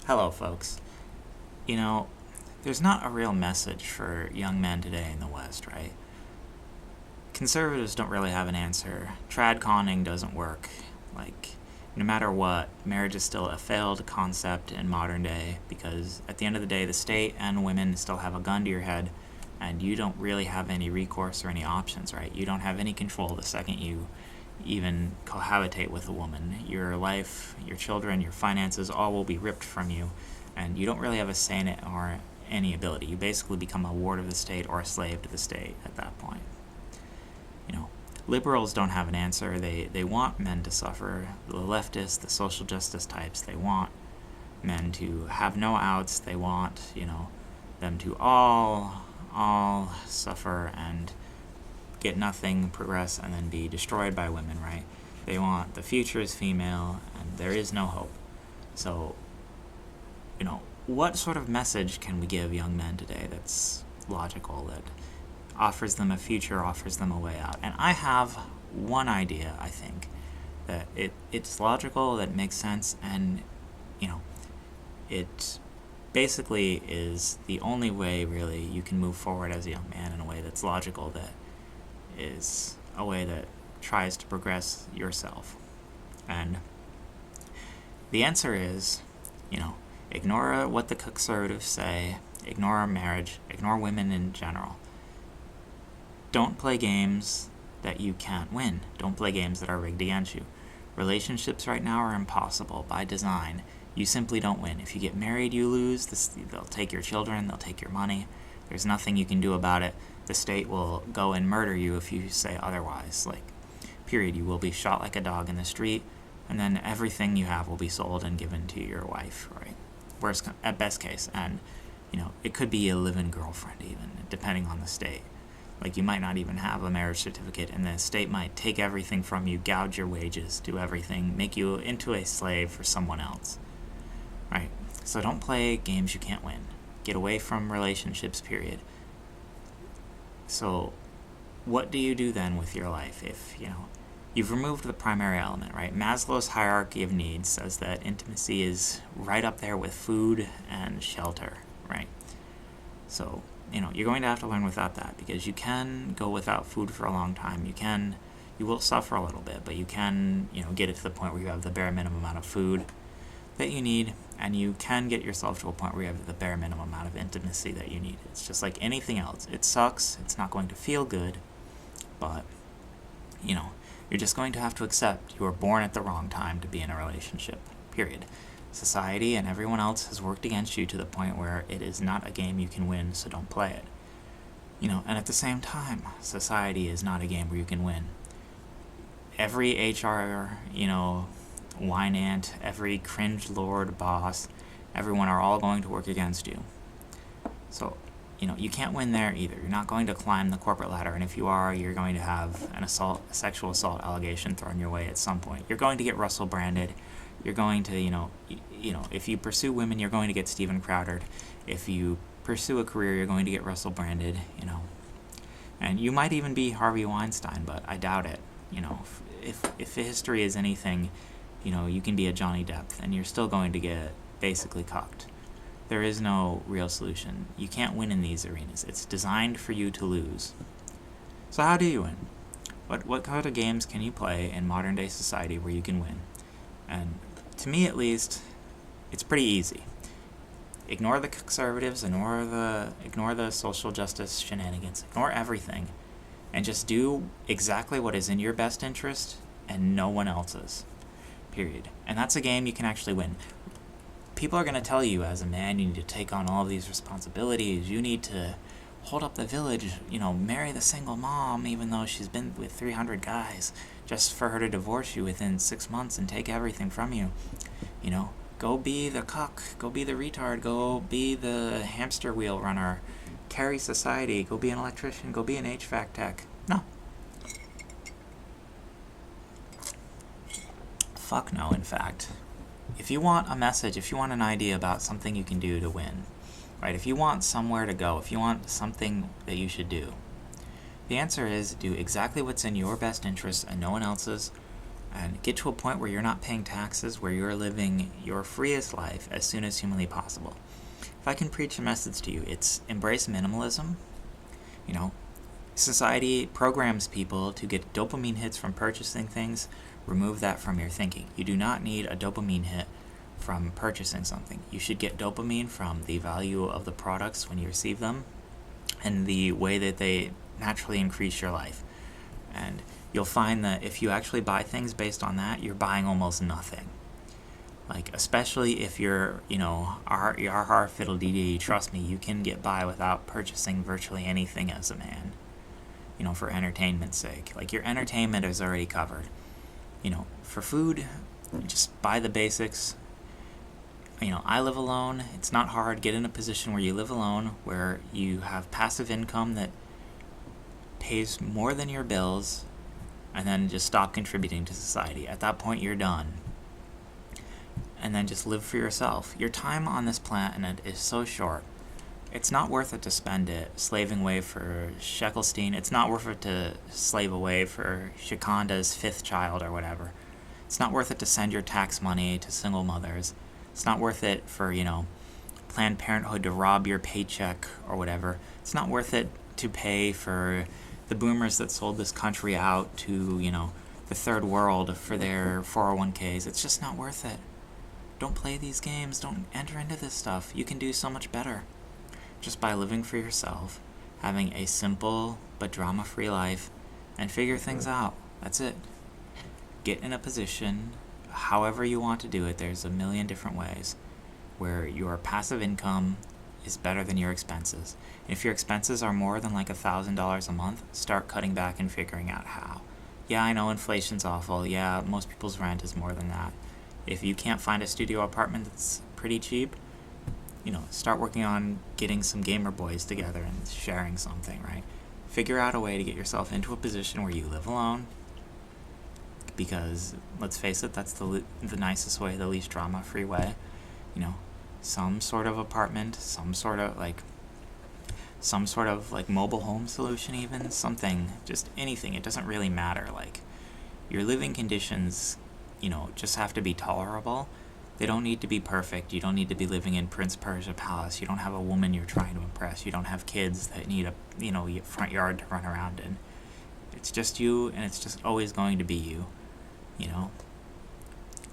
Hello, folks. You know, there's not a real message for young men today in the West, right? Conservatives don't really have an answer. Trad conning doesn't work. No matter what, marriage is still a failed concept in modern day because at the end of the day, the state and women still have a gun to your head and you don't really have any recourse or any options, right? You don't have any control the second you even cohabitate with a woman. Your life, your children, your finances, all will be ripped from you, and you don't really have a say in it or any ability. You basically become a ward of the state or a slave to the state at that point. Liberals don't have an answer. They want men to suffer. The leftists, the social justice types, they want men to have no outs. They want, them to all suffer and get nothing, progress, and then be destroyed by women, right? They want the future is female, and there is no hope. So, what sort of message can we give young men today that's logical, that offers them a future, offers them a way out? And I have one idea, I think, that it's logical, that makes sense, and, it basically is the only way, really, you can move forward as a young man in a way that's logical, that is a way that tries to progress yourself. And the answer is, ignore what the conservatives say, ignore marriage, ignore women in general. Don't play games that you can't win. Don't play games that are rigged against you. Relationships right now are impossible by design. You simply don't win. If you get married, you lose. They'll take your children, they'll take your money. There's nothing you can do about it. The state will go and murder you if you say otherwise. Period. You will be shot like a dog in the street, and then everything you have will be sold and given to your wife, right? Worst, at best case. And, it could be a live-in girlfriend even, depending on the state. You might not even have a marriage certificate, and the state might take everything from you, gouge your wages, do everything, make you into a slave for someone else, right? So don't play games you can't win. Get away from relationships, period. So what do you do then with your life if, you've removed the primary element, right? Maslow's hierarchy of needs says that intimacy is right up there with food and shelter, right? So, you're going to have to learn without that, because you can go without food for a long time. You will suffer a little bit, but you can, get it to the point where you have the bare minimum amount of food that you need, and you can get yourself to a point where you have the bare minimum amount of intimacy that you need. It's just like anything else. It sucks. It's not going to feel good, but, you're just going to have to accept you were born at the wrong time to be in a relationship, period. Society and everyone else has worked against you to the point where it is not a game you can win, so don't play it. And at the same time, society is not a game where you can win. Every HR, wine ant, every cringe lord boss, everyone are all going to work against you. So, you can't win there either. You're not going to climb the corporate ladder, and if you are, you're going to have a sexual assault allegation thrown your way at some point. You're going to get Russell branded. You're going to, if you pursue women, you're going to get Steven Crowdered. If you pursue a career, you're going to get Russell branded, And you might even be Harvey Weinstein, but I doubt it. If history is anything, you can be a Johnny Depp, and you're still going to get basically cucked. There is no real solution. You can't win in these arenas. It's designed for you to lose. So how do you win? What kind of games can you play in modern day society where you can win? And to me, at least, it's pretty easy. Ignore the conservatives, ignore the social justice shenanigans, ignore everything, and just do exactly what is in your best interest and no one else's, period. And that's a game you can actually win. People are going to tell you, as a man, you need to take on all of these responsibilities, you need to hold up the village, marry the single mom even though she's been with 300 guys, just for her to divorce you within 6 months and take everything from you. Go be the cuck, go be the retard, go be the hamster wheel runner, carry society, go be an electrician, go be an HVAC tech. No. Fuck no, in fact. If you want a message, if you want an idea about something you can do to win, right? If you want somewhere to go, if you want something that you should do, the answer is do exactly what's in your best interest and no one else's, and get to a point where you're not paying taxes, where you're living your freest life as soon as humanly possible. If I can preach a message to you, it's embrace minimalism. You know, society programs people to get dopamine hits from purchasing things. Remove that from your thinking. You do not need a dopamine hit from purchasing something. You should get dopamine from the value of the products when you receive them and the way that they naturally increase your life. And you'll find that if you actually buy things based on that, you're buying almost nothing. Like, especially if you're, R fiddle dee, trust me, you can get by without purchasing virtually anything as a man, for entertainment's sake. Like, your entertainment is already covered. For food, just buy the basics. I live alone. It's not hard. Get in a position where you live alone, where you have passive income that pays more than your bills, and then just stop contributing to society. At that point, you're done. And then just live for yourself. Your time on this planet is so short. It's not worth it to spend it slaving away for Sheckelstein. It's not worth it to slave away for Shakonda's 5th child or whatever. It's not worth it to send your tax money to single mothers. It's not worth it for, Planned Parenthood to rob your paycheck or whatever. It's not worth it to pay for the boomers that sold this country out to, the third world for their 401ks. It's just not worth it. Don't play these games. Don't enter into this stuff. You can do so much better just by living for yourself, having a simple but drama-free life, and figure things out. That's it. Get in a position, however you want to do it. There's a million different ways where your passive income is better than your expenses. And if your expenses are more than like $1,000 a month, start cutting back and figuring out how. Yeah, I know inflation's awful. Yeah, most people's rent is more than that. If you can't find a studio apartment that's pretty cheap, start working on getting some gamer boys together and sharing something, right? Figure out a way to get yourself into a position where you live alone, because, let's face it, that's the nicest way, the least drama-free way. Some sort of apartment, some sort of mobile home solution even, something, just anything. It doesn't really matter. Like, your living conditions, just have to be tolerable. They don't need to be perfect. You don't need to be living in Prince Persia Palace. You don't have a woman you're trying to impress. You don't have kids that need a front yard to run around in. It's just you, and it's just always going to be you.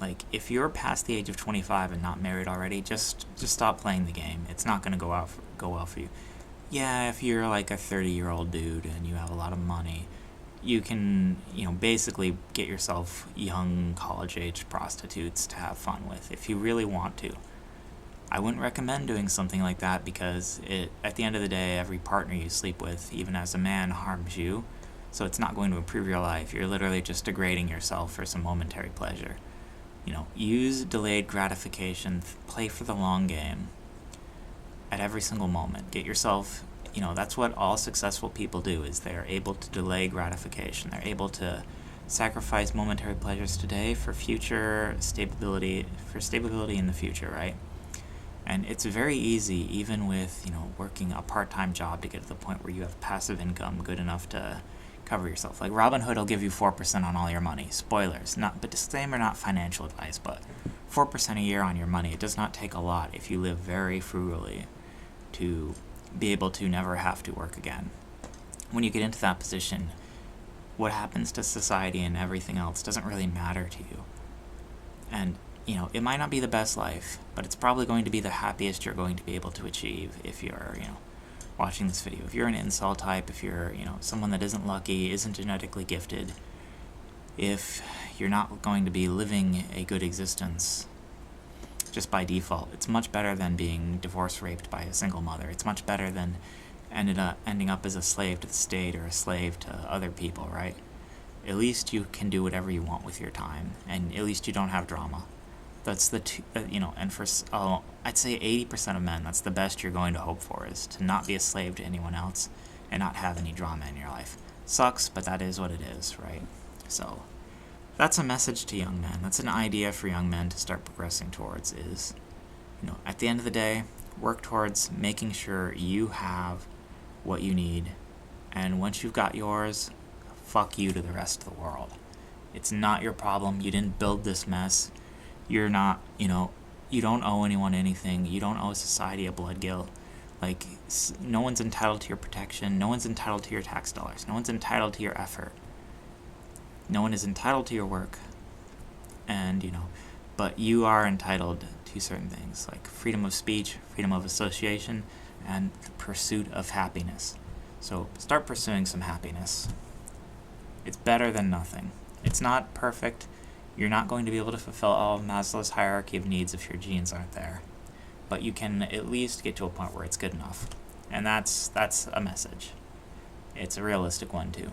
Like, if you're past the age of 25 and not married already, just stop playing the game. It's not going to go well for you. Yeah, if you're like a 30-year-old dude and you have a lot of money, you can, basically get yourself young college-age prostitutes to have fun with if you really want to. I wouldn't recommend doing something like that because at the end of the day, every partner you sleep with, even as a man, harms you. So it's not going to improve your life. You're literally just degrading yourself for some momentary pleasure. Use delayed gratification. Play for the long game at every single moment. Get yourself, that's what all successful people do, is they're able to delay gratification. They're able to sacrifice momentary pleasures today for future stability, in the future, right? And it's very easy, even with, working a part-time job, to get to the point where you have passive income good enough to cover yourself. Like, Robinhood will give you 4% on all your money. Spoilers. But disclaimer, not financial advice, but 4% a year on your money. It does not take a lot if you live very frugally to be able to never have to work again. When you get into that position, what happens to society and everything else doesn't really matter to you. And, it might not be the best life, but it's probably going to be the happiest you're going to be able to achieve if you're, watching this video. If you're an incel type, if you're, someone that isn't lucky, isn't genetically gifted, if you're not going to be living a good existence just by default, it's much better than being divorce raped by a single mother. It's much better than ending up as a slave to the state or a slave to other people, right? At least you can do whatever you want with your time, and at least you don't have drama. That's and for, I'd say 80% of men, that's the best you're going to hope for, is to not be a slave to anyone else and not have any drama in your life. Sucks, but that is what it is, right? So, that's a message to young men. That's an idea for young men to start progressing towards, is, at the end of the day, work towards making sure you have what you need, and once you've got yours, fuck you to the rest of the world. It's not your problem. You didn't build this mess. You're not, you don't owe anyone anything. You don't owe society a blood guilt. Like, no one's entitled to your protection. No one's entitled to your tax dollars. No one's entitled to your effort. No one is entitled to your work. And, but you are entitled to certain things, like freedom of speech, freedom of association, and the pursuit of happiness. So start pursuing some happiness. It's better than nothing. It's not perfect. You're not going to be able to fulfill all of Maslow's hierarchy of needs if your genes aren't there. But you can at least get to a point where it's good enough. And that's a message. It's a realistic one, too.